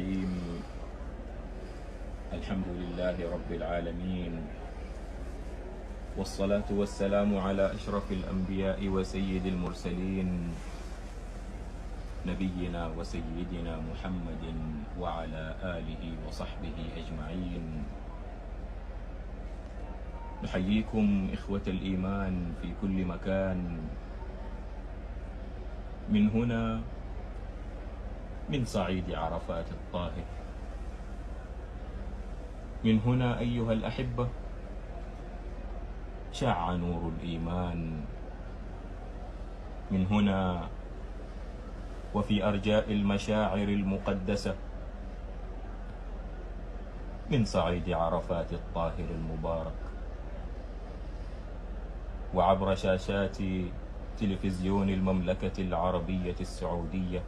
الرحيم. الحمد لله رب العالمين، والصلاة والسلام على أشرف الأنبياء وسيد المرسلين، نبينا وسيدنا محمد وعلى آله وصحبه أجمعين. نحييكم إخوة الإيمان في كل مكان، من هنا من صعيد عرفات الطاهر. من هنا أيها الأحبة شع نور الإيمان. من هنا وفي أرجاء المشاعر المقدسة من صعيد عرفات الطاهر المبارك، وعبر شاشات تلفزيون المملكة العربية السعودية،